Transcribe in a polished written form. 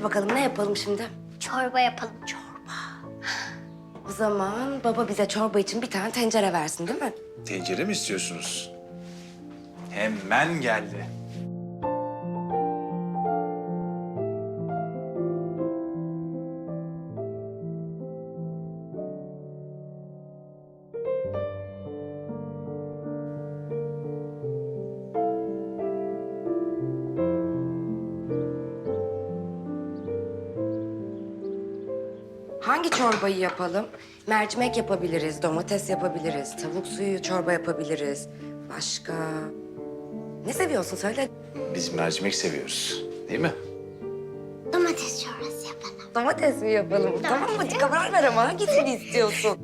bakalım ne yapalım şimdi? Çorba yapalım. O zaman baba bize çorba için bir tane tencere versin değil mi? Tencere mi istiyorsunuz? Hemen geldi. Hangi çorbayı yapalım? Mercimek yapabiliriz, domates yapabiliriz, tavuk suyu çorba yapabiliriz. Başka? Ne seviyorsun söyle. Biz mercimek seviyoruz, değil mi? Domates çorbası yapalım. Domates mi yapalım? Tamam hadi karar ver ama hangisini istiyorsun?